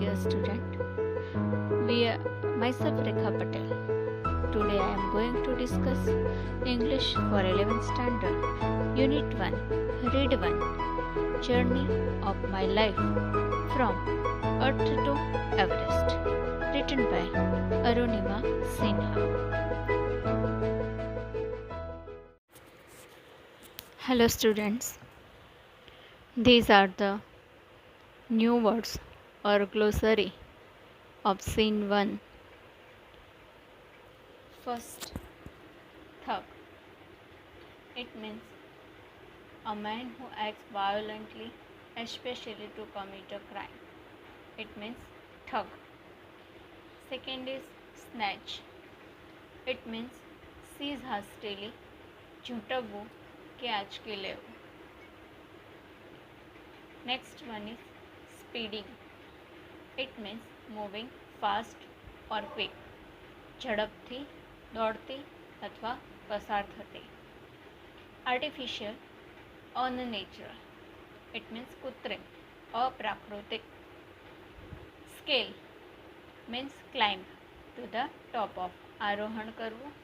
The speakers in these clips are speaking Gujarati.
dear student. Myself Rekha Patel. Today I am going to discuss English for 11th Standard, Unit 1, Read 1, Journey of My Life from Earth to Everest, written by Arunima Sinha. Hello students. These are the new words or glossary of scene 1. First, thug. It means a man who acts violently, especially to commit a crime. It means thug. Second is snatch. It means seize hastily, ઝૂંટવવું કે આંચકી લેવું. Next one is speeding. It means moving fast or quick. ઝડપથી દોડતી અથવા પસાર થતી. Artificial, unnatural. It means કૃત્રિમ, અપ્રાકૃતિક. Scale means climb to the top of. આરોહણ કરવું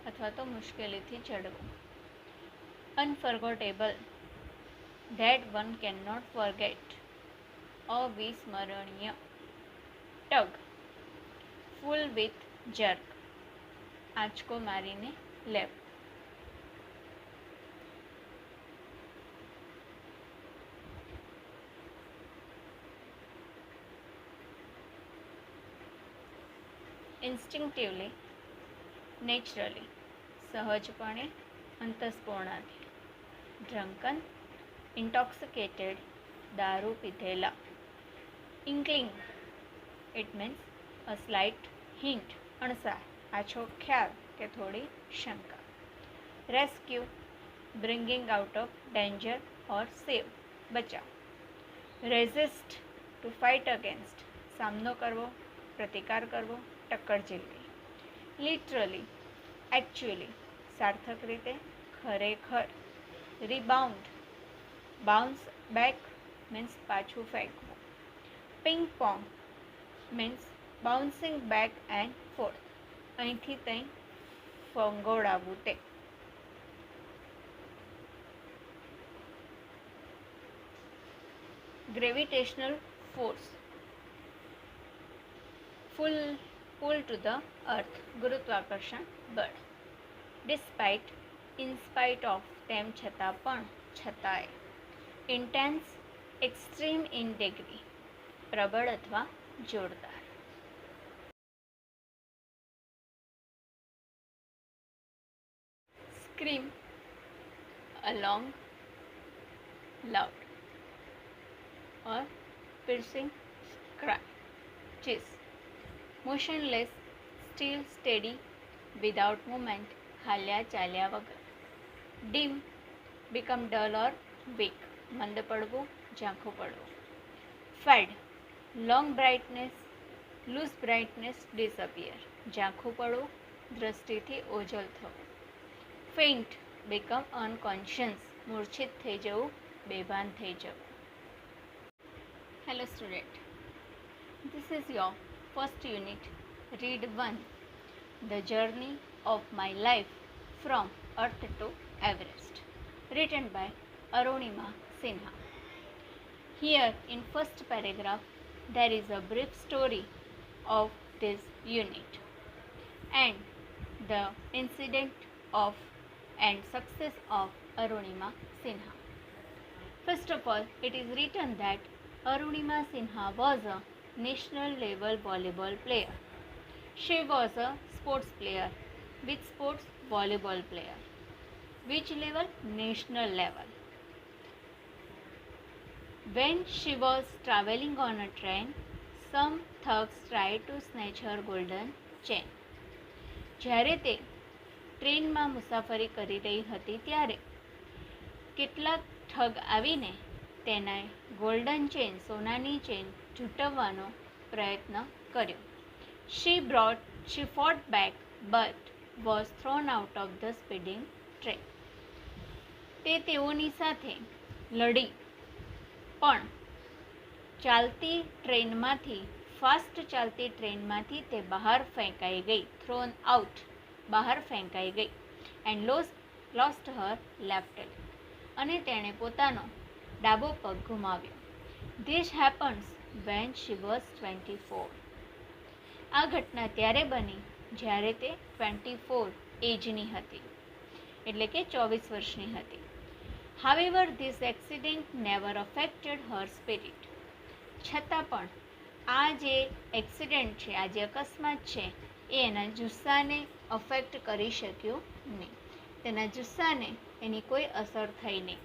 અથવા તો મુશ્કેલીથી ચડવું. Unforgettable, that one cannot forget. અવિસ્મરણીય. Tug, full with jerk. આંચકો મારીને લેવું. Instinctively, naturally, સહજપણે, અંતસ્ફૂર્ણથી. Drunken, intoxicated, દારૂ પીધેલા. Inkling, it means a slight hint, અણસાર, આછો ખ્યાલ કે થોડી શંકા. Rescue, bringing out of danger or save, બચાવ. Resist, to fight against, સામનો કરવો, પ્રતિકાર કરવો, ટક્કર ઝીલવી. Literally, actually, સાર્થક રીતે, ખરેખર. Rebound, bounce back means પાછું ફેંકવું. Ping pong means bouncing back and forth, અહીંથી ત્યાં ફંગોળાવવું તે. Gravitational force, pull to the earth, ગુરુત્વાકર્ષણ બળ. Despite, in spite of, તેમ છતાં પણ, છતાંય. Intense, extreme in degree, પ્રબળ અથવા જોરદાર. Scream, a long, loud or piercing cry. Chase, motionless, still steady, without movement, હાલ્યા ચાલ્યા વગર. Dim, become dull or weak, મંદ પડવું, ઝાંખું પડવું. Fade, long brightness, lose brightness, disappear, ઝાંખું પડવું, દૃષ્ટિથી ઓઝલ થવું. Faint, become unconscious, મૂર્છિત થઈ જવું, બેભાન થઈ જવું. Hello student, this is your first unit, read 1, the journey of my life from Earth to Everest, written by Arunima Sinha. Here in first paragraph there is a brief story of this unit and the incident of and success of Arunima Sinha. First of all, it is written that Arunima Sinha was a national level volleyball player. She was a sports player. Which sports? Volleyball player. Which level? National level. When she was traveling on a train, some thugs tried to snatch her golden chain. જ્યારે તે ટ્રેનમાં મુસાફરી કરી રહી હતી ત્યારે કેટલાક ઠગ આવીને તેના ગોલ્ડન ચેન, સોનાની ચેન ઝૂંટવવાનો પ્રયત્ન કર્યો. She fought back but was thrown out of the speeding train. તે તેઓની સાથે લડી પણ ચાલતી ટ્રેનમાંથી ફાસ્ટ ચાલતી ટ્રેનમાંથી તે બહાર ફેંકાઈ ગઈ, થ્રોન આઉટ, બહાર ફેંકાઈ ગઈ, and lost her left leg, અને તેણે પોતાનો ડાબો પગ ગુમાવ્યો. This happens when she was 24. આ ઘટના ત્યારે બની જ્યારે તે 24 એજની હતી, એટલે કે 24 વર્ષની હતી. However this accident never affected Har spirit. છતાં પણ આ જે એક્સિડન્ટ છે, આ જે અકસ્માત છે, એ એના જુસ્સાને અફેક્ટ કરી શક્યું નહીં. તેના જુસ્સાને એની કોઈ અસર થઈ નહીં.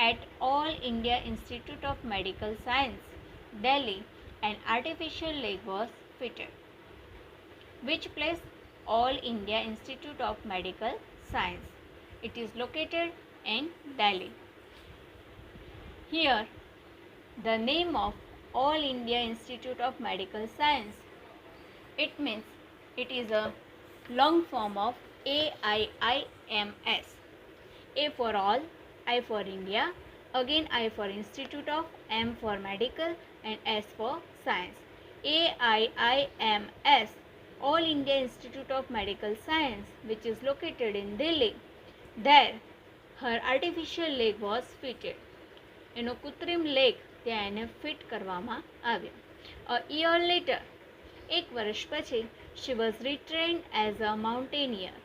At All India institute of medical Science, Delhi, an artificial leg was fitted. Which place? All India Institute of Medical Science. It is located in Delhi. Here, the name of All India Institute of Medical Science, it means it is a long form of AIIMS. A for all, I for India, again I for Institute of, M for Medical, and S for Science. AIIMS, All India Institute of Medical Science, which is located in Delhi. There, her artificial leg was fitted. એનો કૃત્રિમ લેગ ત્યાં એને ફિટ કરવામાં આવ્યો. A year later, એક વર્ષ પછી, she was retrained as a mountaineer.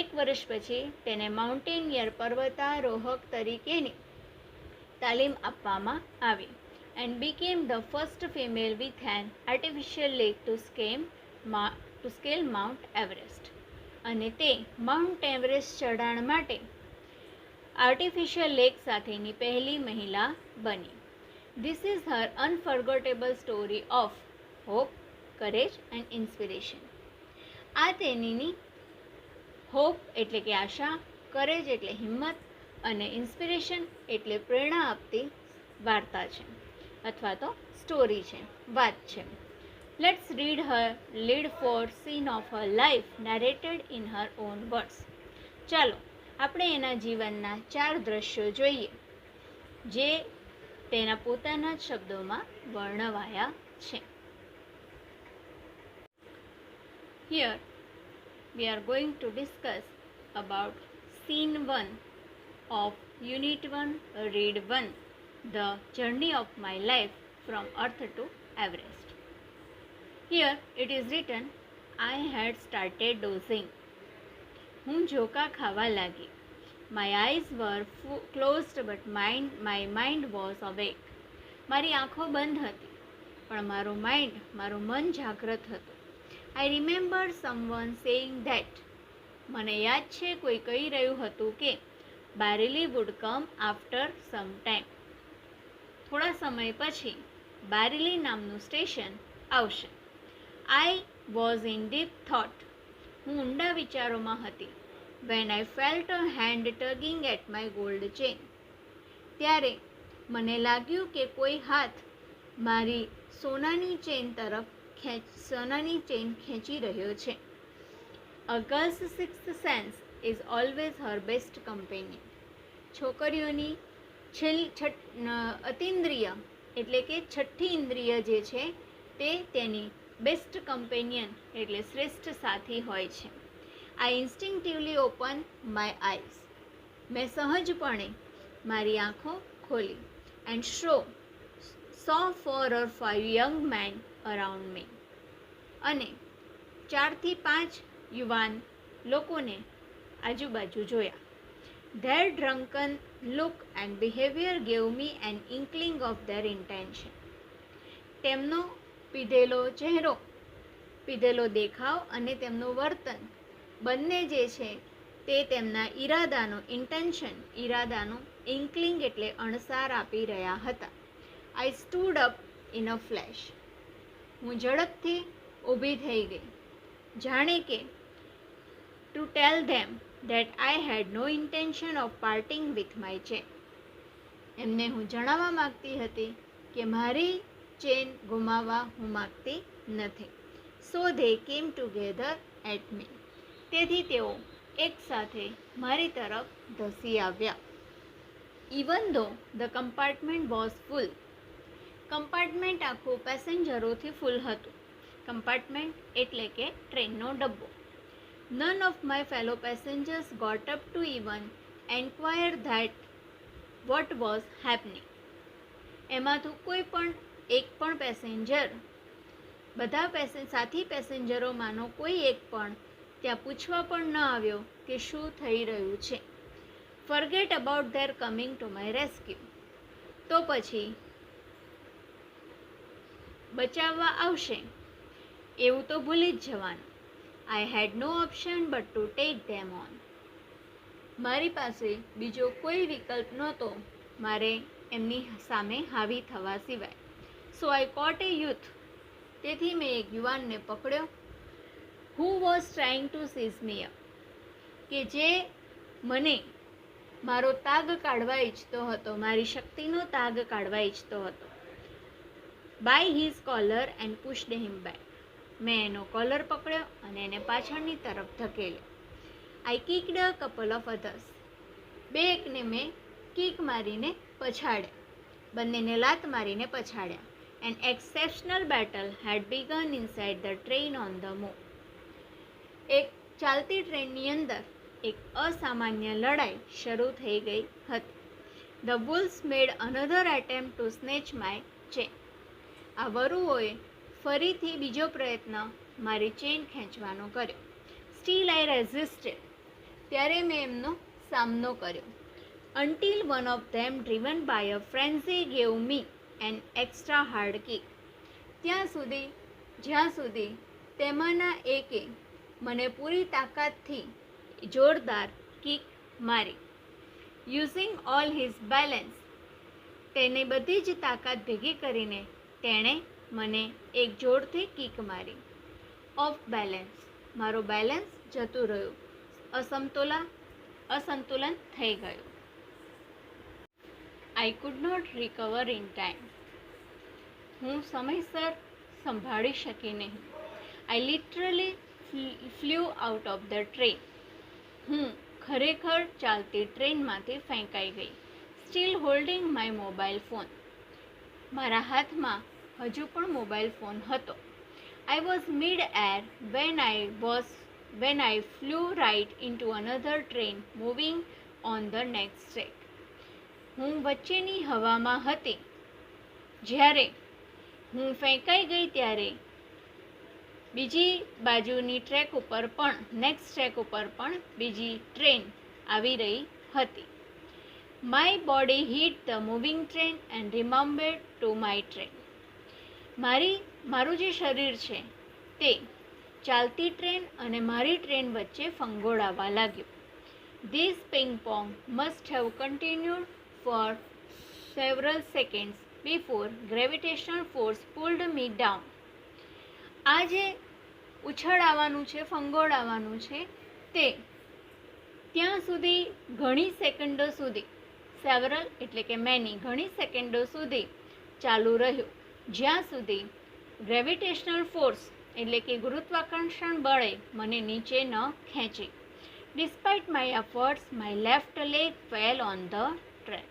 એક વર્ષ પછી તેને માઉન્ટેનિયર પર્વતારોહક તરીકેની તાલીમ આપવામાં આવી. And became the first female with an artificial leg to scale Mount Everest. અને તે માઉન્ટ એવરેસ્ટ ચઢાણ માટે આર્ટિફિશિયલ લેગ સાથેની પહેલી મહિલા બની. This is her unforgettable story of hope, courage and inspiration. આ તેની હોપ એટલે કે આશા, કરેજ એટલે હિંમત, અને ઇન્સ્પિરેશન એટલે પ્રેરણા આપતી વાર્તા છે, અથવા તો સ્ટોરી છે, વાત છે. Let's read her lead four scene of her life narrated in her own words. ચાલો આપણે એના જીવનના 4 દ્રશ્યો જોઈએ, જે તેના પોતાના જ શબ્દોમાં વર્ણવાયા છે. Here we are going to discuss about scene 1 of Unit 1, Read 1, The Journey of My Life from Earth to Everest. Here it is written, I had started dozing. હું ઝોકા ખાવા લાગી. My eyes were closed but my mind was awake. મારી આંખો બંધ હતી, પણ મારું મન જાગૃત હતું. I remember someone saying that. મને યાદ છે કોઈ કહી રહ્યું હતું કે બારેલી would come after some time. થોડા સમય પછી બારેલી નામનું સ્ટેશન આવશે. I was in deep thought. હું ઊંડા વિચારોમાં હતી. When I felt a hand tugging at my gold chain. ત્યારે મને લાગ્યું કે કોઈ હાથ મારી સોનાની ચેન ખેંચી રહ્યો છે. A girl's sixth sense is always her best companion. છોકરીઓની અતિન્દ્રિય એટલે કે છઠ્ઠી ઇન્દ્રિય જે છે તે તેની બેસ્ટ કમ્પેનિયન એટલે શ્રેષ્ઠ સાથી હોય છે. I instinctively opened my eyes. મેં સહજપણે મારી આંખો ખોલી. And saw 4 or 5 young men around me. અને 4 થી 5 યુવાન લોકોને આજુબાજુ જોયા. Their drunken look and behavior gave me an inkling of their intention. તેમનો પીધેલો ચહેરો, પીધેલો દેખાવ અને તેમનું વર્તન બંને જે છે તે તેમના ઈરાદાનો ઇન્કલિંગ એટલે અણસાર આપી રહ્યા હતા. I stood up in a flash. હું ઝડપથી ઊભી થઈ ગઈ, જાણે કે to tell them that I had no intention of parting with my chain. એમને હું જણાવવા માગતી હતી કે મારી ચેન ગુમાવવા હું માગતી નથી. So they came together at me. તેથી તેઓ એકસાથે મારી તરફ ધસી આવ્યા. Even though the compartment was full. Compartment આખું પેસેન્જરોથી ફૂલ હતું. કમ્પાર્ટમેન્ટ એટલે કે ટ્રેનનો ડબ્બો. None of my fellow passengers got up to even enquire that what was happening. એમાંથી કોઈ પણ એક પણ પેસેન્જર, બધા સાથી પેસેન્જરોમાંનો કોઈ એક પણ ત્યાં પૂછવા પણ ન આવ્યો કે શું થઈ રહ્યું છે. Forget about their coming to my rescue. તો પછી બચાવવા આવશે એવું તો ભૂલી જ જવાનું. I had no option but to take them on. મારી પાસે બીજો કોઈ વિકલ્પ નહોતો મારે એમની સામે હાવી થવા સિવાય. So I caught a youth. તેથી મેં એક યુવાનને પકડ્યો. Who was trying to seize me up. કે જે મને મારો તાગ કાઢવા ઈચ્છતો હતો, મારી શક્તિનો તાગ કાઢવા ઈચ્છતો હતો. By his collar and pushed him back. મેં એનો કોલર પકડ્યો અને એને પાછળની તરફ ધકેલ્યો. I kicked a couple of others. બે એકને મેં કિક મારીને પછાડ્યા, બંનેને લાત મારીને પછાડ્યા. An exceptional battle had begun inside the train on the move. એક ચાલતી ટ્રેનની અંદર એક અસામાન્ય લડાઈ શરૂ થઈ ગઈ હતી. The wolves made another attempt to snatch my chain. આ વરુઓએ ફરીથી બીજો પ્રયત્ન મારી ચેન ખેંચવાનો કર્યો. Still I resisted. ત્યારે મેં એમનો સામનો કર્યો. Until one of them, driven by a frenzy, gave me an extra hard kick. ત્યાં સુધી જ્યાં સુધી તેમાંના એકે મને પૂરી તાકાતથી જોરદાર કિક મારી. Using all his balance, તેની બધી જ તાકાત ભેગી કરીને તેણે મને એક જોરથી કિક મારી. ઓફ બેલેન્સ, મારો બેલેન્સ જતું રહ્યું, અસંતુલન થઈ ગયું. I could not recover in time. હું સમયસર સંભાળી શકી નહીં. I literally flew out of the train. હું ખરેખર ચાલતી ટ્રેનમાંથી ફેંકાઈ ગઈ. Still holding my mobile phone. મારા હાથમાં હજુ પણ મોબાઈલ ફોન હતો. I was mid-air when I flew right into another train moving on the next track. હું વચ્ચેની હવામાં હતી. જ્યારે હું ફેંકાઈ ગઈ ત્યારે બીજી બાજુની ટ્રેક ઉપર પણ, નેક્સ્ટ ટ્રેક ઉપર પણ બીજી ટ્રેન આવી રહી હતી. My body hit the moving train and rebounded to my train. મારું જે શરીર છે તે ચાલતી ટ્રેન અને મારી ટ્રેન વચ્ચે ફંગોળાવા લાગ્યું. This ping pong must have continued for several seconds before gravitational force pulled me down. આ જે ઉછળાવાનું છે, ફંગોળાવાનું છે, તે ત્યાં સુધી ઘણી સેકન્ડો સુધી, સેવરલ એટલે કે મેની, ઘણી સેકન્ડો સુધી ચાલુ રહ્યું, જ્યાં સુધી ગ્રેવિટેશનલ ફોર્સ એટલે કે ગુરુત્વાકર્ષણ બળે મને નીચે ન ખેંચી. Despite my efforts my left leg fell on the track.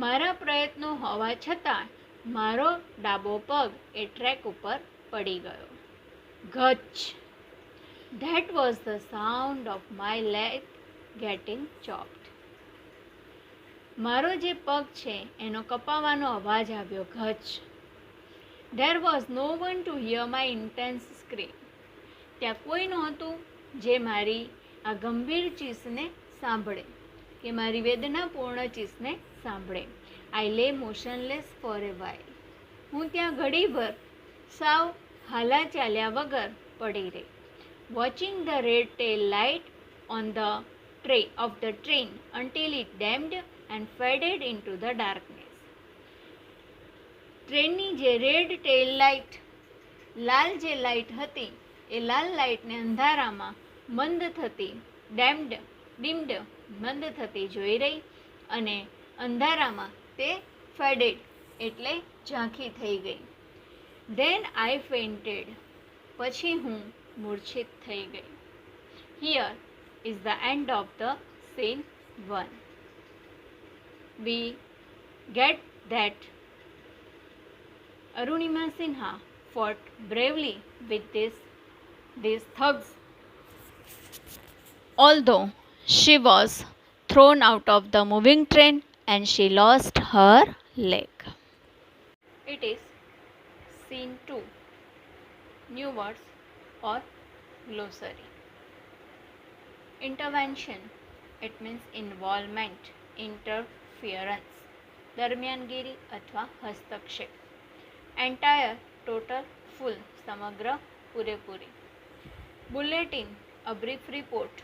મારા પ્રયત્નો હોવા છતાં મારો ડાબો પગ એ ટ્રેક ઉપર પડી ગયો. ગચ. That was the sound of my leg getting chopped. મારો જે પગ છે એનો કપાવાનો અવાજ આવ્યો, ગચ. There was no one to hear my intense scream. ત્યાં કોઈ નહોતું જે મારી આ ગંભીર ચીસને સાંભળે કે મારી વેદનાપૂર્ણ ચીસને સાંભળે. I lay motionless for a while. હું ત્યાં ઘડીભર સાવ હાલા ચાલ્યા વગર પડી રહી. Watching the red tail light on the tray of the train until it dimmed and faded into the darkness. ટ્રેનની જે રેડ ટેલ લાઇટ, લાલ જે લાઇટ હતી એ લાલ લાઇટને અંધારામાં મંદ થતી, ડીમ્ડ મંદ થતી જોઈ રહી અને અંધારામાં તે ફેડેડ એટલે ઝાંખી થઈ ગઈ. Then I fainted. પછી હું મૂર્છિત થઈ ગઈ. Here is the end of the scene 1. We get that Arunima Sinha fought bravely with these thugs. Although she was thrown out of the moving train and she lost her leg. It is scene 2. New words or glossary. Intervention. It means involvement, interference. દરમિયાનગીરી અથવા હસ્તક્ષેપ. Entire, total, full, સમગ્ર, પૂરેપૂરી. Bulletin, a brief report,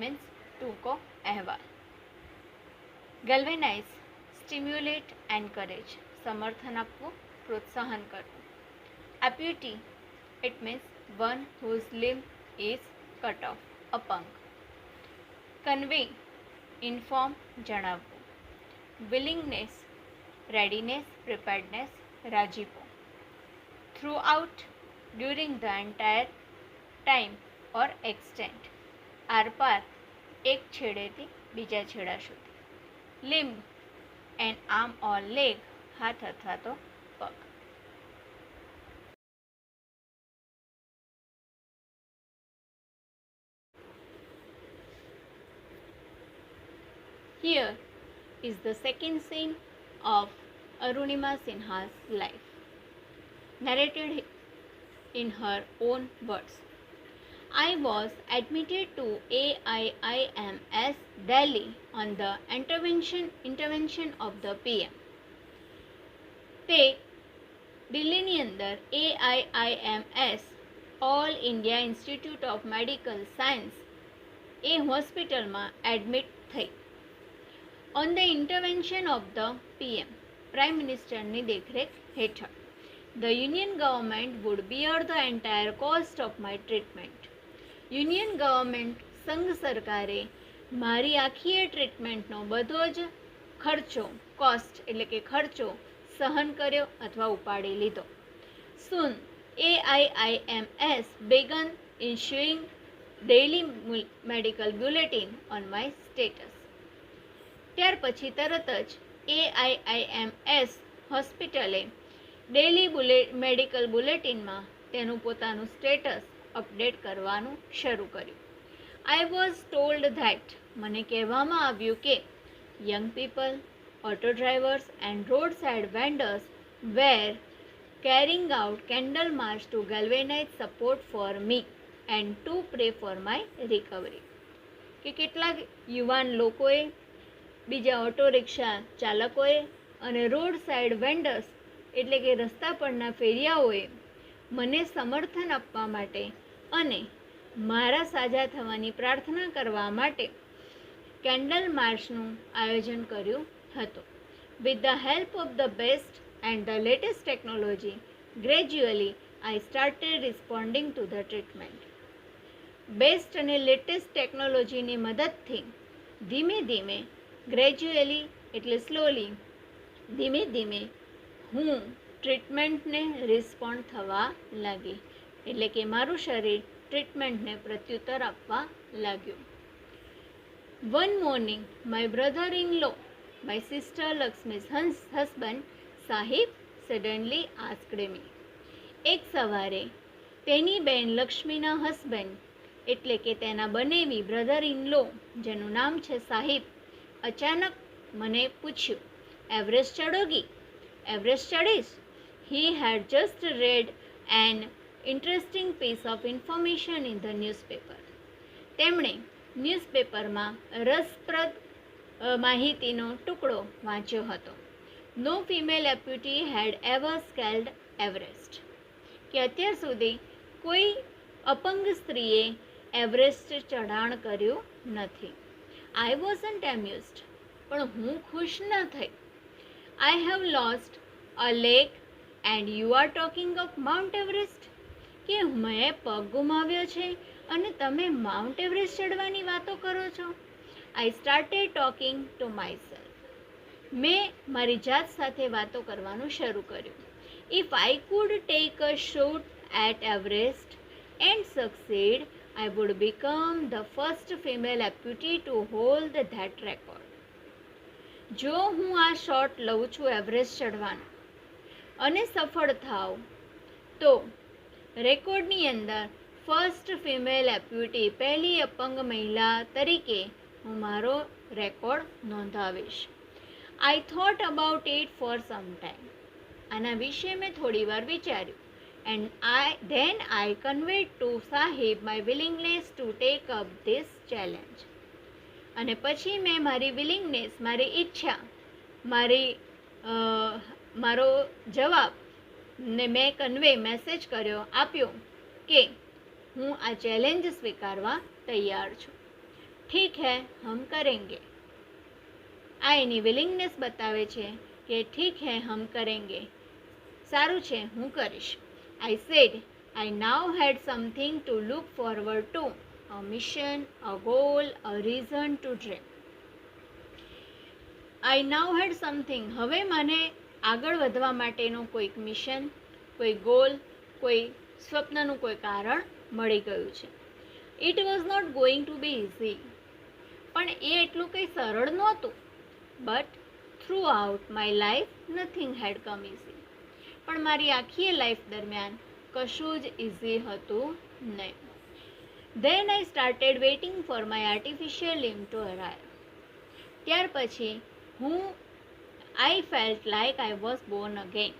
means ટૂંકો અહેવાલ. Galvanize, stimulate, encourage, સમર્થન આપવું, પ્રોત્સાહન કરવું. Amputee, it means one whose limb is cut off, અપંગ. Convey, inform, જણાવવું. Willingness, readiness, preparedness, રાજીપો. Throughout, during the entire time or extent. આરપાર, એક છેડેથી બીજા છેડા સુધી. Limb, an arm or leg, હાથ અથવા તો પગ. Here is the second scene of Arunima Sinha's life, narrated in her own words. I was admitted to AIIMS Delhi on the intervention of the PM. તે દિલ્હીની અંદર AIIMS all India institute of medical science એ હોસ્પિટલમાં એડમિટ થઈ. On the intervention of the PM, prime મિનિસ્ટરની દેખરેખ હેઠળ. The Union government would bear the entire cost of my treatment. Union government, સંઘ સરકારે મારી આખી ટ્રીટમેન્ટનો બધો જ ખર્ચો, કોસ્ટ એટલે કે ખર્ચો સહન કર્યો અથવા ઉપાડી લીધો. Soon, AIIMS began issuing daily medical bulletin on my status. ત્યાર પછી તરત જ AIIMS હોસ્પિટલે ડેલી મેડિકલ બુલેટિનમાં તેનું પોતાનું સ્ટેટસ અપડેટ કરવાનું શરૂ કર્યું. I was told that, મને કહેવામાં આવ્યું કે young people, auto drivers and roadside vendors were carrying out candle march to galvanize support for me and to pray for my recovery. કે કેટલાક યુવાન લોકોએ, બીજા ઓટો રિક્ષા ચાલકોએ અને રોડ સાઇડ વેન્ડર્સ એટલે કે રસ્તા પરના ફેરિયાઓએ મને સમર્થન આપવા માટે અને મારા સાજા થવાની પ્રાર્થના કરવા માટે કેન્ડલ માર્ચનું આયોજન કર્યું હતું. With the help of the best and the latest technology, gradually I started responding to the treatment. Best અને લેટેસ્ટ ટેકનોલોજીની મદદથી ધીમે ધીમે, ગ્રેજ્યુઅલી એટલે સ્લોલી, ધીમે ધીમે હું ટ્રીટમેન્ટને રિસ્પોન્ડ થવા લાગી. એટલે કે મારું શરીર ટ્રીટમેન્ટને પ્રત્યુત્તર આપવા લાગ્યું. One morning, my brother-in-law, my sister Lakshmi's husband, Sahib, suddenly asked me. એક સવારે તેની બેન લક્ષ્મીના હસબન્ડ એટલે કે તેના બનેવી બ્રધર ઇન લો, જેનું નામ છે સાહિબ, અચાનક મને પૂછ્યું, એવરેસ્ટ ચડોગી? એવરેસ્ટ ચડીશ? He had just read an interesting piece of information in the newspaper. તેમણે ન્યૂઝપેપરમાં રસપ્રદ માહિતીનો ટુકડો વાંચ્યો હતો. No female amputee had ever scaled Everest. કે અત્યાર સુધી કોઈ અપંગ સ્ત્રીએ એવરેસ્ટ ચઢાણ કર્યું નથી. I wasn't amused, પણ હું ખુશ ન થઈ. I have lost a leg and you are talking of Mount Everest? કે મેં પગ ગુમાવ્યો છે અને તમે માઉન્ટ એવરેસ્ટ ચડવાની વાતો કરો છો. I started talking to myself. મેં મારી જાત સાથે વાતો કરવાનું શરૂ કર્યું. If I could take a shot at Everest and succeed, I would become the first female amputee to hold that record. જો હું આ શોટ લઉં છું એવરેસ્ટ ચડવાનો અને સફળ થાવ તો રેકોર્ડની અંદર ફર્સ્ટ ફિમેલ એમ્પ્યુટી, પહેલી અપંગ મહિલા તરીકે હું મારો રેકોર્ડ નોંધાવીશ. I thought about it for some time. આના વિશે મેં થોડી વાર વિચાર્યું. Then I conveyed to Sahib my willingness to take up this challenge. અને પછી મેં મારી વિલિંગનેસ, મારી ઈચ્છા, મારો જવાબ ને મેં મેસેજ આપ્યો કે હું આ ચેલેન્જ સ્વીકારવા તૈયાર છું. ઠીક હે હમ કરેંગે. આ એની વિલિંગનેસ બતાવે છે કે ઠીક હે હમ કરેંગે, સારું છે હું કરીશ. I said I now had something to look forward to, a mission, a goal, a reason to dream. I now had something, હવે મને આગળ વધવા માટેનો કોઈક મિશન, કોઈ ગોલ, કોઈ સ્વપ્નનું કોઈ કારણ મળી ગયું છે. It was not going to be easy. પણ એ એટલું કંઈ સરળ નહોતું. But throughout my life nothing had come easy. પણ મારી આખી લાઈફ દરમિયાન કશું જ ઇઝી હતું નહીં. Then I started waiting for my artificial limb to arrive. ત્યાર પછી I felt like I was born again.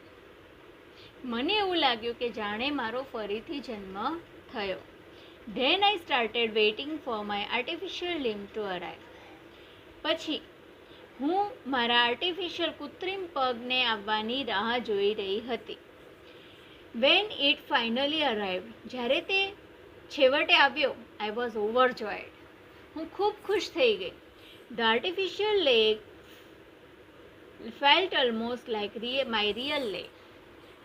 મને એવું લાગ્યું કે જાણે મારો ફરીથી જન્મ થયો. Then I started waiting for my artificial limb to arrive. પછી હું મારા આર્ટિફિશિયલ કૃત્રિમ પગને આવવાની રાહ જોઈ રહી હતી. When it finally arrived, જ્યારે તે છેવટે આવ્યો, I was overjoyed. હું ખૂબ ખુશ થઈ ગઈ. The artificial leg felt almost like my real leg.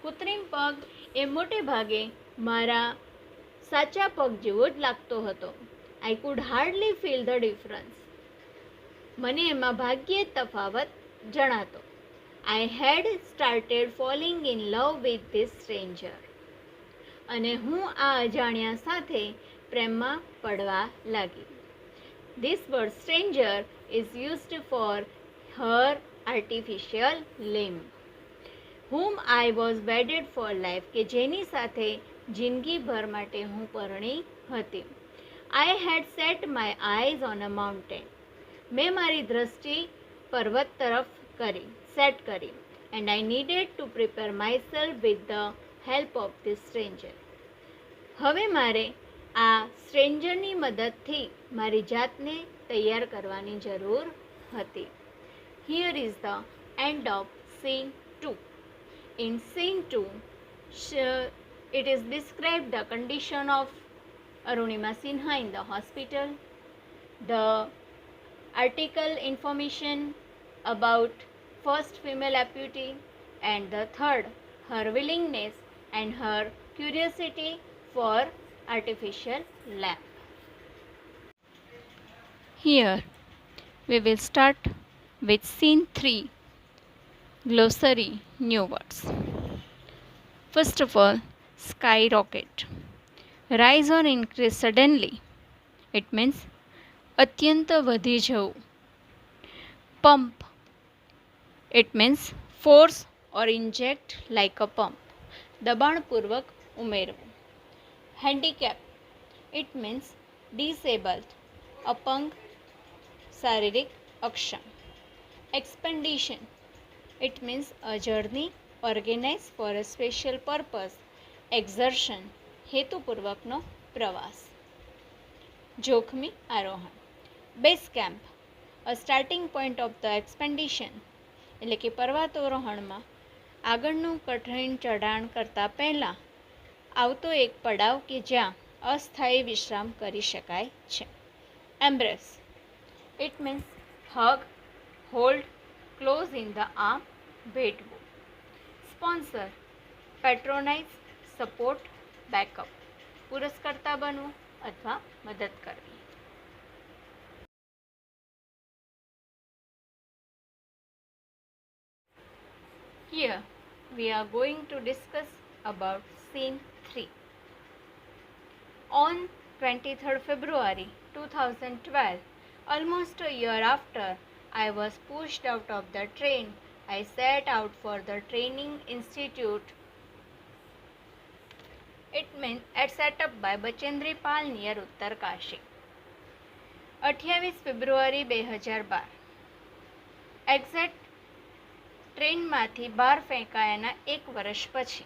કૃત્રિમ પગ એ મોટે ભાગે મારા સાચા પગ જેવો જ લાગતો હતો. I could hardly feel the difference. મને એમાં ભાગ્યે તફાવત જણાતો. I had started falling in love with this stranger. અને હું આ અજાણ્યા સાથે પ્રેમમાં પડવા લાગી. This word stranger is used for her artificial limb, whom I was wedded for life, કે જેની સાથે જિંદગીભર માટે હું પરણી હતી. I had set my eyes on a mountain. મેં મારી દૃષ્ટિ પર્વત તરફ સેટ કરી. And I needed to prepare myself with the help of this stranger. હવે મારે આ સ્ટ્રેન્જરની મદદથી મારી જાતને તૈયાર કરવાની જરૂર હતી. Here is the end of scene 2. In scene 2, it is described the condition of Arunima Sinha in the hospital, the article information about first female amputee, and the third, her willingness and her curiosity for artificial limb. Here we will start with scene 3, glossary, new words. First of all, skyrocket. Rise or increase suddenly. It means અત્યંત વધી જવું. Pump. It means force or inject like a pump. દબાણપૂર્વક ઉમેરવું. Handicap. It means disabled, અપંગ, શારીરિક અક્ષમ. Expedition. It means a journey organized for a special purpose, exertion, હેતુપૂર્વકનો પ્રવાસ. જોખમી આરોહણ. Base camp. A starting point of the expedition, એટલે કે પર્વતારોહણમાં આગળનું કઠિન ચઢાણ કરતાં પહેલાં આવતો એક પડાવ કે જ્યાં અસ્થાયી વિશ્રામ કરી શકાય છે. Embrace. It means hug, hold, close in the arm, ભેટવું. સ્પોન્સર. Patronise, support, backup. પુરસ્કર્તા બનવું અથવા મદદ કરવી. Here we are going to discuss about scene 3. On 23rd February 2012, almost a year after I was pushed out of the train I set out for the training institute. It means at set up by Bachendri Pal near Uttarkashi. 28 February 2012. Exact ટ્રેનમાંથી બહાર ફેંકાયાના 1 વર્ષ પછી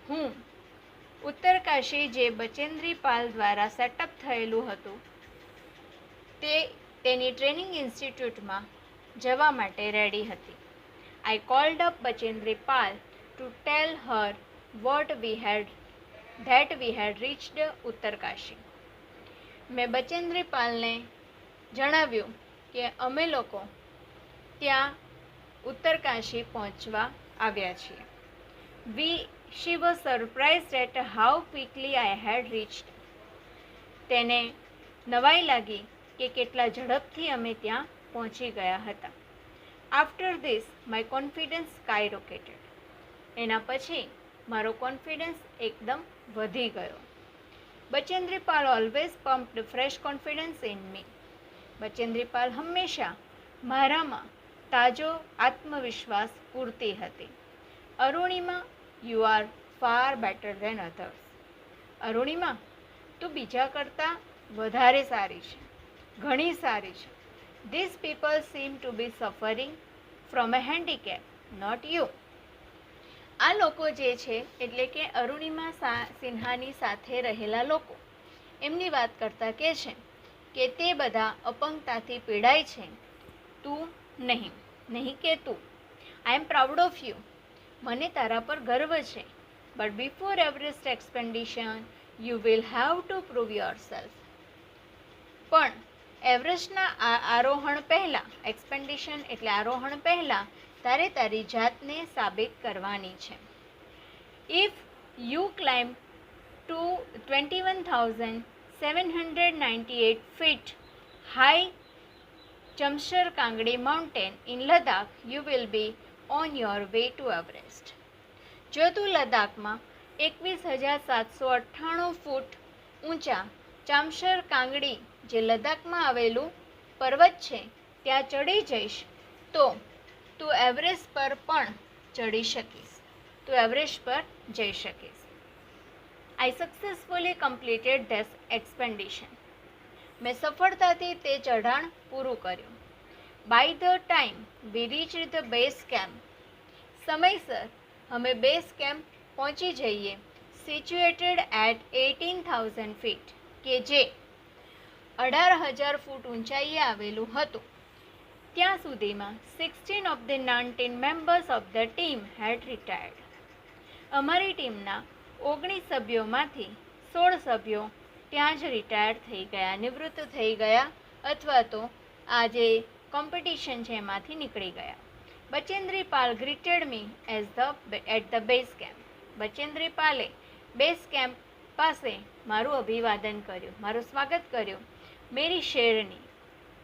હું ઉત્તરકાશી, જે બચેન્દ્રી પાલ દ્વારા સેટઅપ થયેલું હતું, તેની ટ્રેનિંગ ઇન્સ્ટિટ્યૂટમાં જવા માટે રેડી હતી. I called up Bachendri Pal to tell her that we had reached Uttarkashi. મેં બચેન્દ્રી પાલને જણાવ્યું કે અમે લોકો ત્યાં ઉત્તરકાશી પહોંચવા આવ્યા છીએ. She was surprised at how quickly I had reached. તેને નવાઈ લાગી કે કેટલા ઝડપથી અમે ત્યાં પહોંચી ગયા હતા. After this, my confidence skyrocketed. એના પછી મારો કોન્ફિડન્સ એકદમ વધી ગયો. Bachendri Pal always pumped fresh confidence in me. Bachendri Pal હંમેશા મારામાં તાજો આત્મવિશ્વાસ પૂરતી હતી. Arunima, you are far better than others. Arunima, તું બીજા કરતાં વધારે સારી છે, ઘણી સારી છે. These people seem to be suffering from a handicap, not you. આ લોકો જે છે એટલે કે અરુણિમા સિન્હાની સાથે રહેલા લોકો એમની વાત કરતાં કહે છે કે તે બધા અપંગતાથી પીડાય છે, તું નહીં, નહીં કે તું. I am proud of you. મને તારા પર ગર્વ છે. But before Everest expedition, you will have to prove yourself. પણ એવરેસ્ટના આરોહણ પહેલાં, એક્સપેન્ડિશન એટલે આરોહણ પહેલાં, તારે તારી જાતને સાબિત કરવાની છે. If you climb to 21,798 feet high Chamshar Kangdi mountain in Ladakh, you will be on your way to Everest. જો તું લદ્દાખમાં 21,798 ફૂટ ઊંચા ચામશર કાંગડી, જે લદ્દાખમાં આવેલું પર્વત છે, ત્યાં ચડી જઈશ તો તું એવરેસ્ટ પર પણ ચડી શકીશ, તું એવરેસ્ટ પર જઈ શકીશ. I successfully completed this expedition. મેં સફળતાથી તે ચઢાણ પૂરું કર્યું. By the time we reached the base camp, સમયસર અમે બેઝ કેમ્પ પહોંચી જઈએ, સિચ્યુએટેડ એટ 18,000 ફીટ, કે જે 18,000 ફૂટ ઊંચાઈએ આવેલું હતું. ત્યાં સુધીમાં 16 of the 19 members of the team had retired. અમારી ટીમના 19 સભ્યોમાંથી 16 સભ્યો ત્યાં જ રિટાયર થઈ ગયા, નિવૃત્ત થઈ ગયા, અથવા તો આ જે કોમ્પિટિશન છે એમાંથી નીકળી ગયા. Bachendri Pal greeted me at the base camp. Bachendri પાલે બેઝ કેમ્પ પાસે મારું અભિવાદન કર્યું, મારું સ્વાગત કર્યું. મેરી શેરની,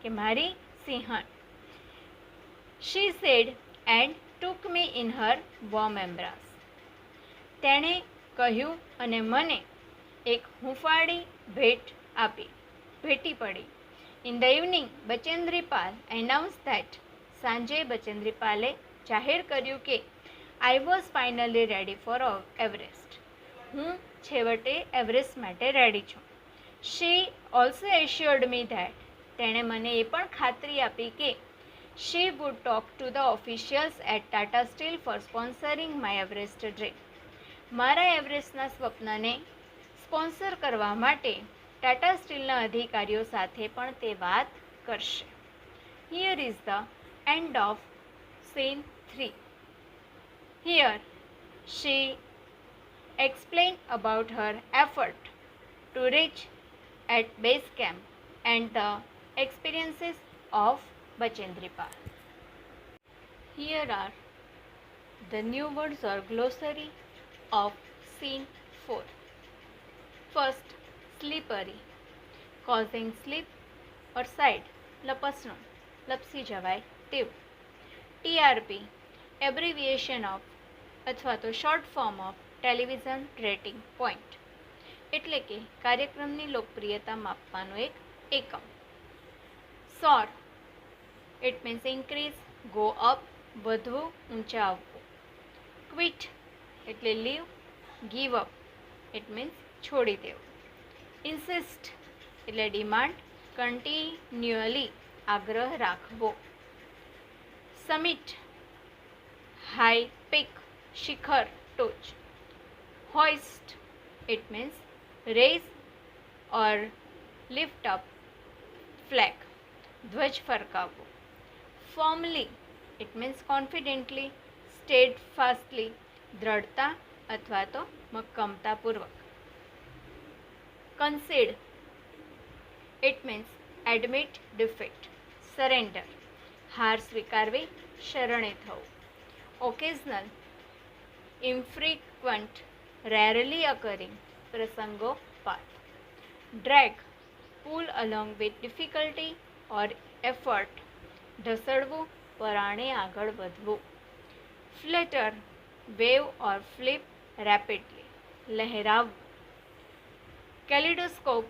કે મારી સિંહણ. She said and took me in her warm embrace. તેણે કહ્યું અને મને એક હૂંફાળી ભેટી પડી. In the evening, Bachendri Pal announced that, સાંજે બચેન્દ્રી પાલે જાહેર કર્યું કે I was finally ready for Everest. હું છેવટે એવરેસ્ટ માટે રેડી છું. She also assured me that, તેણે મને એ પણ ખાતરી આપી કે she would talk to the officials at Tata Steel for sponsoring my Everest dream. મારા એવરેસ્ટના સ્વપ્નને સ્પોન્સર કરવા માટે ટાટા સ્ટીલના અધિકારીઓ સાથે પણ તે વાત કરશે. Here is the end of scene 3. Here she explained about her effort to reach at base camp and the experiences of Bachendri Pal. Here are the new words or glossary of scene 4. First, slippery, causing slip or side, લપસણું, લપસી જવાય તેવું. TRP, abbreviation of અથવા તો short form of television rating point, એટલે કે કાર્યક્રમની લોકપ્રિયતા માપવાનો એક એકમ. SOAR, it means increase, go up, વધવું, ઊંચા આવવું. ક્વિટ એટલે leave, give up it means છોડી દેવું. ઇન્સિસ્ટ એટલે ડિમાન્ડ, કન્ટિન્યુઅલી આગ્રહ રાખવો. સમિટ હાઈ, પીક શિખર, ટોચ. Hoist it means raise or lift up flag ધ્વજ ફરકાવવો. Formally it means confidently, steadfastly દ્રઢતા અથવા તો મક્કમતાપૂર્વક. Concede it means admit defeat, surrender હાર સ્વીકારવી, શરણે થવું. ઓકેઝનલ ઇન્ફ્રીક્વન્ટ રેરલી અકરિંગ, પ્રસંગોપાત. Drag pull along with difficulty or effort ઢસડવું, પરાણે આગળ વધવું. Flutter wave or flip rapidly લહેરાવવું. Kaleidoscope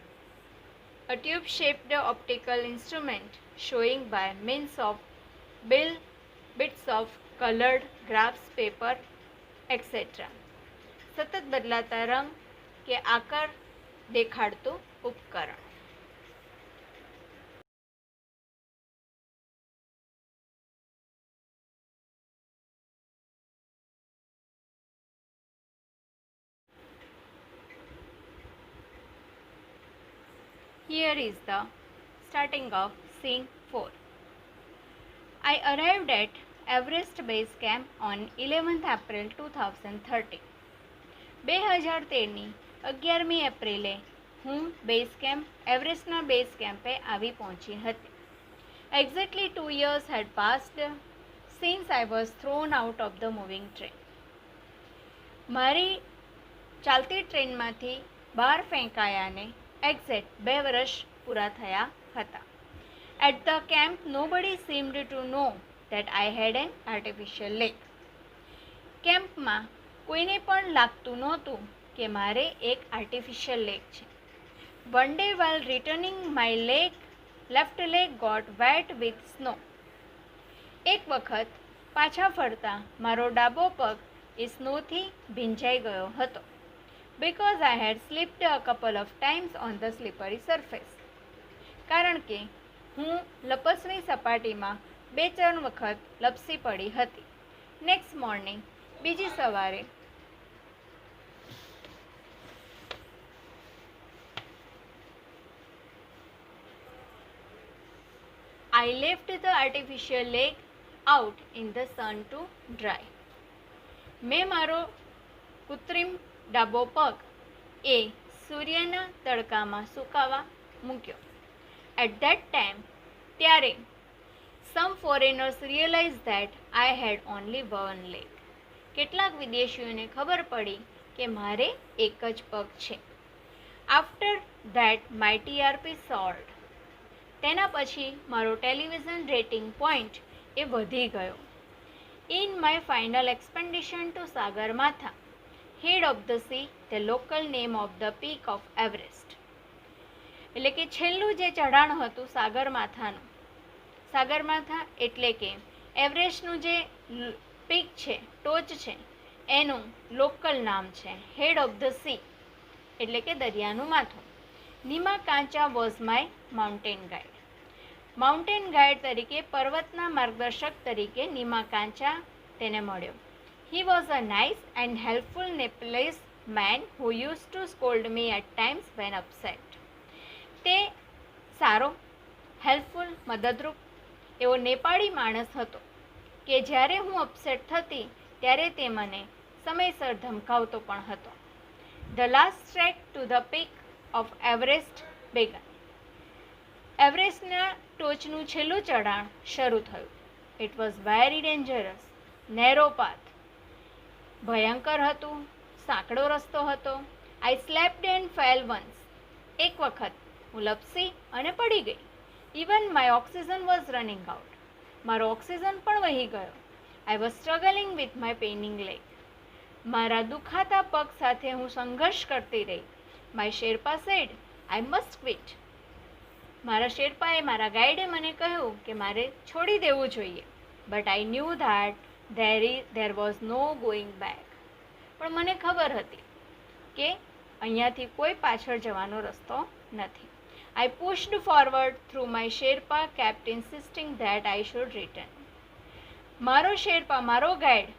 a tube-shaped optical instrument showing by means of bits of colored graphs, paper, etc. સતત બદલાતા રંગ કે આકાર દેખાડતું ઉપકરણ. Here is the starting of scene 4. I arrived at Everest Base Camp on 11th April 2013. 2013ની 11મી એપ્રિલે હું બેઝ કેમ્પ એવરેસ્ટના બેઝ કેમ્પે આવી પહોંચી હતી. Exactly 2 years had passed since I was thrown out of the moving train. મારી ચાલતી ટ્રેનમાંથી બહાર ફેંકાયાને એક્ઝેક્ટ 2 વર્ષ પૂરા થયા હતા. At the camp, nobody seemed to know that I had an artificial leg. કેમ્પમાં કોઈને પણ લાગતું નહોતું કે મારે એક આર્ટિફિશિયલ લેગ છે. One day while returning, my left leg got wet with snow. એક વખત પાછા ફરતા મારો ડાબો પગ એ સ્નોથી ભીંજાઈ ગયો હતો. Because I had slipped a couple of times on the slippery surface. કારણ કે હું લપસણી સપાટીમાં 2-3 વખત લપસી પડી હતી. નેક્સ્ટ મોર્નિંગ બીજી સવારે I left the artificial leg out in the sun to dry. મેં મારો કૃત્રિમ ડાબો પગ એ સૂર્યના તડકામાં સુકાવા મૂક્યો. At that time, ત્યારે some foreigners realized that I had only one leg. કેટલાક વિદેશીઓને ખબર પડી કે મારે એક જ પગ છે. After that, my TRP soared. તેના પછી મારો ટેલિવિઝન રેટિંગ પોઈન્ટ એ વધી ગયો. In my final expedition to Sagarmatha, head of the sea, the local name of the peak of Everest. એટલે કે છેલ્લું જે ચઢાણ હતું સાગરમાથાનું, સાગરમાથા એટલે કે એવરેસ્ટનું જે પીક છે, ટોચ છે, એનું લોકલ નામ છે હેડ ઓફ ધ સી એટલે કે દરિયાનું માથું. Nima Kancha was my mountain guide. Mountain guide તરીકે, પર્વતના માર્ગદર્શક તરીકે નીમા કાંચા તેને મળ્યો. He was a nice and helpful Nepalese man who used to scold me at times when upset. તે સારો, હેલ્પફુલ, મદદરૂપ એવો નેપાળી માણસ હતો કે જ્યારે હું અપસેટ થતી ત્યારે તે મને સમયસર ધમકાવતો પણ હતો. The last trek to the peak of Everest began. એવરેસ્ટના ટોચનું છેલ્લું ચઢાણ શરૂ થયું. It was very dangerous, narrow path. ભયંકર હતું, સાંકડો રસ્તો હતો. I slipped and fell once. એક વખત હું લપસી અને પડી ગઈ. Even my oxygen was running out. મારો ઓક્સિજન પણ વહી ગયો. I was struggling with my paining leg. મારા દુખાતા પગ સાથે હું સંઘર્ષ કરતી રહી. My Sherpa said, I must quit. મારા શેરપાએ, મારા ગાઈડે મને કહ્યું કે મારે છોડી દેવું જોઈએ. But I knew that there was no going back. પણ મને ખબર હતી કે અહીંયાથી કોઈ પાછળ જવાનો રસ્તો નથી. I pushed forward through my Sherpa kept insisting that I should return. મારો શેરપા, મારો ગાઈડ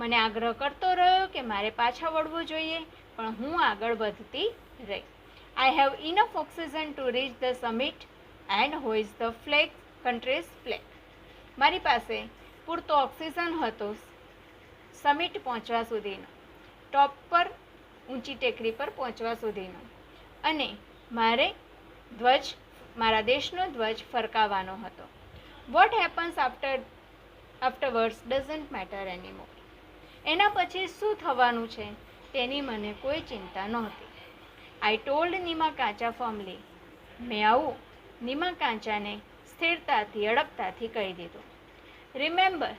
મને આગ્રહ કરતો રહ્યો કે મારે પાછા વળવું જોઈએ, પણ હું આગળ વધતી રહી. I have enough oxygen to reach the summit and hoist the country's flag. મારી પાસે પૂરતો ઓક્સિજન હતો સમિટ પહોંચવા સુધીનો, ટોપ પર ઊંચી ટેકરી પર પહોંચવા સુધીનો, અને મારે મારા દેશનો ધ્વજ ફરકાવવાનો હતો. What happens afterwards doesn't matter anymore. એના પછી શું થવાનું છે તેની મને કોઈ ચિંતા નહોતી. I told Nima કાંચા firmly. મેં આવું નીમા કાંચાને સ્થિરતાથી, અડગતાથી કહી દીધું. Remember,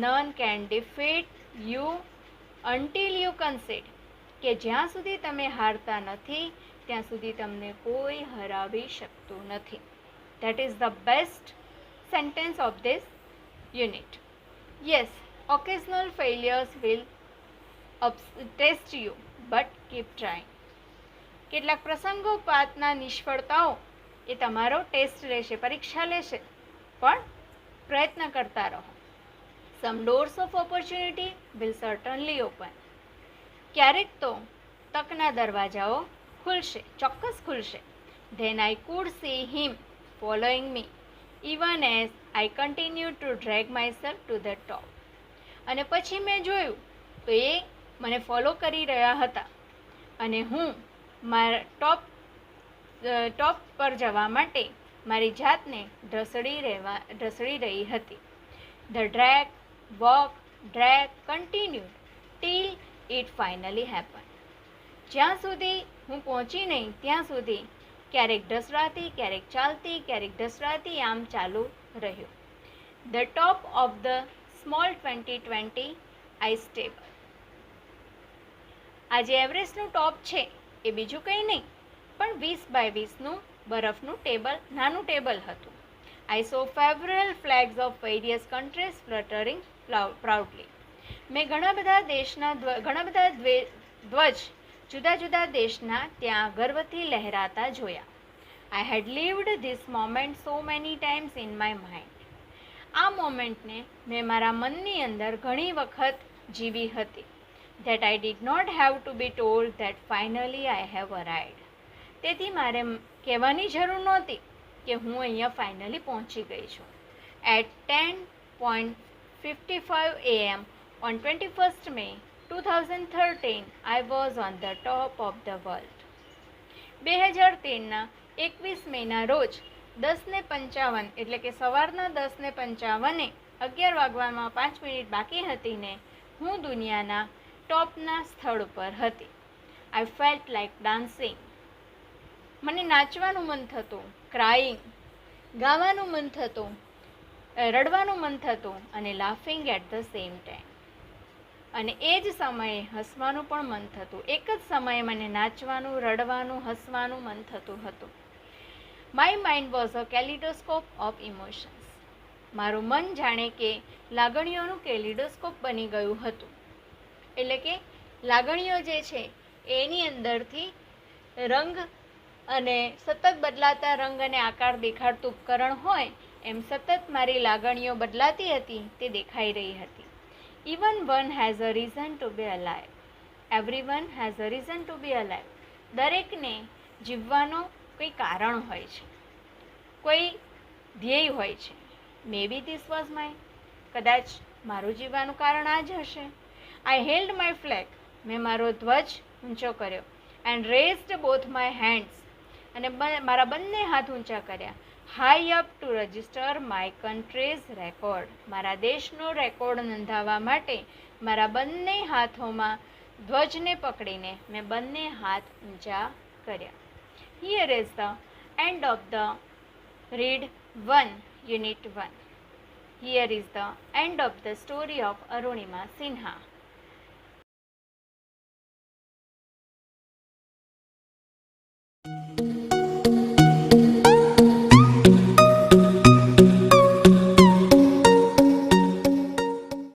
none can defeat you until you concede. કે જ્યાં સુધી તમે હારતા નથી ત્યાં સુધી તમને કોઈ હરાવી શકતું નથી. That is the best sentence of this unit. Yes, occasional failures will test you, but keep trying. કેટલાક પ્રસંગોપાતના નિષ્ફળતાઓ એ તમારો ટેસ્ટ લેશે, પરીક્ષા લેશે, પણ પ્રયત્ન કરતા રહો. Some doors of opportunity will certainly open. ક્યારેક તો તકના દરવાજાઓ ખુલશે, ચોક્કસ ખુલશે. Then I could see him following me, even as I continued to drag myself to the top. અને પછી મેં જોયું તો એ મને ફોલો કરી રહ્યા હતા અને હું મારા ટોપ પર જવા માટે મારી જાતને ઢસડી રહી હતી. The drag continued till it finally happened. જ્યાં સુધી હું પહોંચી નહીં ત્યાં સુધી ક્યારેક ઢસડાતી, ક્યારેક ચાલતી, ક્યારેક ઢસડાતી, આમ ચાલુ રહ્યું. The top of the small 2020 ice table. આ જે એવરેસ્ટનું ટોપ છે એ બીજું કંઈ નહીં પણ 20x20 બરફનું નાનું ટેબલ હતું. I saw several flags of various countries fluttering proudly. મેં ઘણા બધા ધ્વજ જુદા જુદા દેશના ત્યાં ગર્વથી લહેરાતા જોયા. I had lived this moment so many times in my mind. આ મોમેન્ટને મેં મારા મનની અંદર ઘણી વખત જીવી હતી. That I did not have to be told that finally I have arrived. તેથી મારે કહેવાની જરૂર નહોતી કે હું અહીંયા ફાઇનલી પહોંચી ગઈ છું. At 10:55 AM on 21st May 2013, I was on the top of the world. 2013ના 21 મેના રોજ 10:55 એટલે કે સવારના 10:55 11 વાગવામાં 5 મિનિટ બાકી હતી ને હું દુનિયાના ટોપના સ્થળ ઉપર હતી. I felt like dancing. મને નાચવાનું મન થતું, ક્રાઇંગ, ગાવાનું મન થતું, રડવાનું મન થતું અને laughing at the same time. અને એ જ સમયે હસવાનું પણ મન થતું. એક જ સમયે મને નાચવાનું, રડવાનું, હસવાનું મન થતું હતું. My mind was a kaleidoscope of emotions. મારું મન જાણે કે લાગણીઓનું કેલિડોસ્કોપ બની ગયું હતું. એટલે કે લાગણીઓ જે છે એની અંદરથી રંગ અને સતત બદલાતા રંગ અને આકાર દેખાડતું ઉપકરણ હોય એમ સતત મારી લાગણીઓ બદલાતી હતી તે દેખાઈ રહી હતી. Even one has a reason to be alive. Everyone has a reason to be alive. દરેકને જીવવાનો કોઈ કારણ હોય છે, કોઈ ધ્યેય હોય છે. Maybe this was mine. કદાચ મારું જીવવાનું કારણ આ જ હશે. I held my flag. મેં મારો ધ્વજ ઊંચો કર્યો. And raised both my hands. અને મારા બંને હાથ ઊંચા કર્યા. High up to register my country's record. મારા દેશનો રેકોર્ડ નોંધાવવા માટે મારા બંને હાથોમાં ધ્વજને પકડીને મેં બંને હાથ ઊંચા કર્યા. Here is the end of the read 1 unit 1. Here is the end of the story of Arunima Sinha.